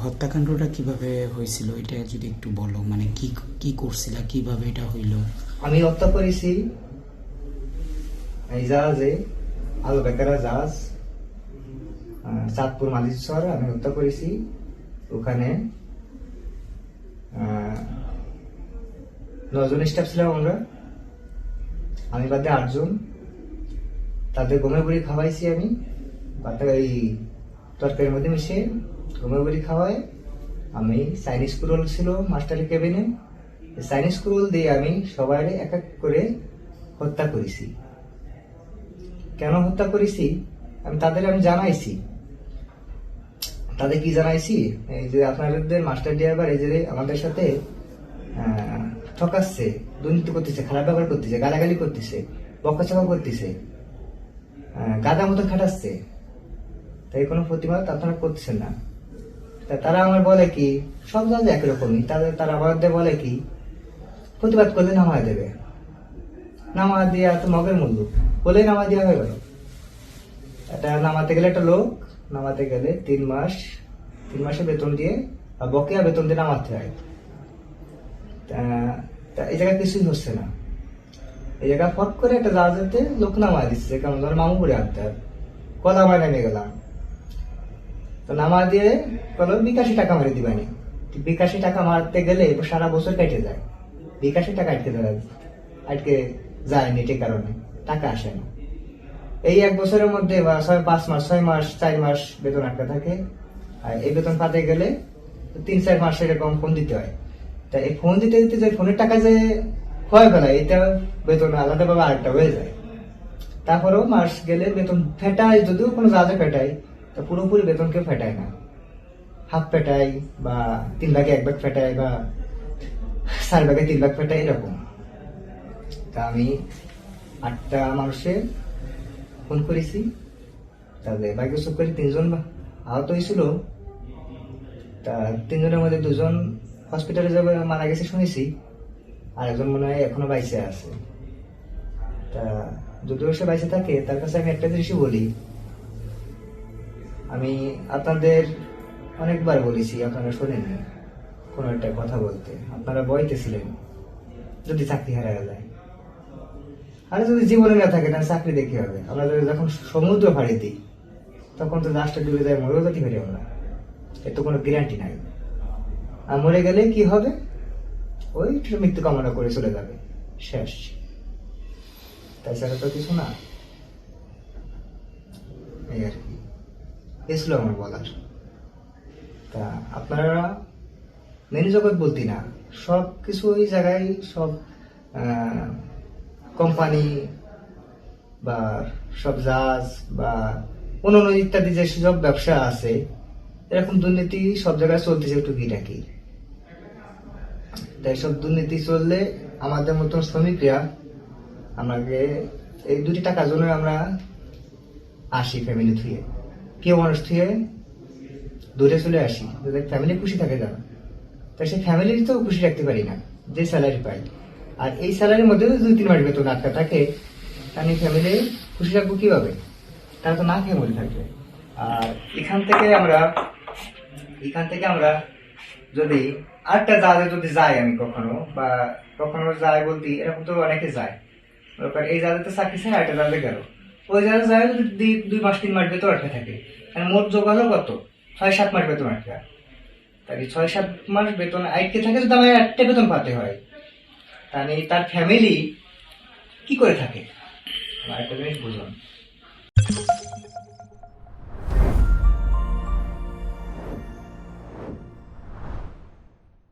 হত্যাকাণ্ডটা কিভাবে হয়েছিল এটা যদি একটু বলো, মানে কি কি করছিল, কিভাবে এটা হইল? আমি হত্যা করেছি এই জাহাজে, আল বেকারা জাহাজ, চাঁদপুর মালিশ্বর আমি হত্যা করেছি। ওখানে 9 জন স্টাফ ছিলাম আমরা, আমি বাদে 8 জন। তাদের গমের বড়ি খাওয়াইছি আমি, বাদে এই তরকারির মধ্যে মিশে গমের বড়ি খাওয়াই। আমি চাইনিজ কুরোল ছিল মাস্টারের কেবিনে, চাইনিজ কুরোল দিয়ে আমি সবাই এক এক করে হত্যা করেছি। কেন হত্যা করেছি আমি তাদের জানাইছি। তাদের কি জানাইছি, এই যে আপনাদের মাস্টার ড্রাইভার এই যে আমাদের সাথে ঠকাচ্ছে, দুর্নীতি করতেছে, খারাপ ব্যবহার করতেছে, গালাগালি করতেছে, বকাচকা করতেছে, গাদা মতো খাটাচ্ছে, তাই কোনো প্রতিবাদ আপনারা করতেছেন না। তারা আমার বলে কি, সব জায়গায় একই রকমই, তারা আমাদের বলে কি, প্রতিবাদ করলে নামায় দেবে, নামা দিয়া তো মগের মূল্য বলেই নামা দেওয়া হয়ে গেল। এটা নামাতে গেলে একটা লোক নামাতে গেলে 3 মাসের বেতন দিয়ে বকেয়া বেতন দিয়ে নামাতে হয়। এই জায়গায় কিছুই হচ্ছে না। এই জায়গায় ফট করে একটা জাহাজেতে লোক নামা দিচ্ছে, কেমন ধর মামু করে আনতে কলামায় নেমে গেলাম। তো নামা দিয়ে বলো 82 টাকা মারি দিবানি। 82 টাকা মারতে গেলে সারা বছর কেটে যায়, 82 টাকা আটকে যায় নেটের কারণে টাকা আসে না। এই 1 বছরের মধ্যে বা 5 মাস 6 মাস 4 মাস বেতন আটকা থাকে। আর এই বেতন পাতে গেলে 3-4 মাস এরকম ফোন দিতে হয়। তা এই ফোন দিতে দিতে যে ফোনের টাকা যে ক্ষয় ফেলায়, এটা বেতন আলাদাভাবে আরেকটা হয়ে যায়। তারপরেও মাস গেলে বেতন ফেটায়, যদিও কোনো জাহাজে ফেটায়, তা পুরোপুরি বেতন কেউ ফেটায় না, হাফ ফেটায় বা 3 ভাগে 1 ভাগ ফেটায় বা 4 ভাগে 3 ভাগ ফেটায় এরকম। তা আমি 8টা মানুষের ফোন করেছি, তাদের ভাগ্য চুপ করে 3 জন আহত হয়েছিল। তা 3 জনের মধ্যে 2 জন হসপিটালে যাবে মারা গেছে শুনেছি, আর একজন মনে হয় এখনো বাইসে আছে। তা যদিও সে বাইসে থাকে, তার কাছে আমি একটা জিনিসই বলি, আমি আপনাদের অনেকবার বলেছি, আপনারা শোনেননি কোন একটা কথা বলতে। আপনারা বইতেছিলেন যদি চাকরি হারায় যায়, আরে যদি জীবনে না থাকে তাহলে চাকরি দেখে হবে। আমরা যখন সমুদ্র ফাড়ি দিই তখন তো জাহাজটা ডুবে যায়, মরেও যেতে পারি আমরা, এর তো কোনো গ্যারান্টি নাই। আর মরে গেলে কি হবে, ওই মৃত্যু কামনা করে চলে যাবে, শেষ। তাছাড়া তো কিছু না। এই আর কি, এসলো আমার বলার। তা আপনারা মেনু জগৎ বলতি না, সব কিছু ওই জায়গায় সব কোম্পানি বা সব জাহাজ বা অন্যান্য ইত্যাদি যে সব ব্যবসা আছে, এরকম দুর্নীতি সব জায়গায় চলতেছে টুকিটাকি। তাই সব দুর্নীতি চললে আমাদের মতন শ্রমিকরা আমাকে এই 2টি টাকার জন্য আমরা আসি ফ্যামিলি থুয়ে, কেউ মানুষ থুয়ে দূরে চলে আসি, যাদের ফ্যামিলি খুশি থাকে যারা, তাই সেই ফ্যামিলি তো খুশি রাখতে পারি না যে স্যালারি পাই। আর এই স্যালারির মধ্যে 2-3 মাস বেতন আটকা থাকে, আমি ফ্যামিলি খুশি রাখবো কিভাবে? তারা তো না খেয়ে মরে থাকবে। আর এখান থেকে আমরা যদি আরেকটা জাহাজে যদি যাই, আমি কখনো যাই বলতে এরকম তো অনেকে যায়, এই জাহাজে চাকরি চাই আরেকটা জাহাজে গেল, ওই জাহাজে যায় যদি 2-3 মাস বেতন আটকা থাকে, মোট যোগ হলো কত, 6-7 মাস বেতন আটকা। তাই 6-7 মাস বেতন আটকে থাকে, যদি আমার একটা বেতন পাতে হয়, তাহলে তার ফ্যামিলি কি করে থাকে, আমার একটা জিনিস বুঝুন।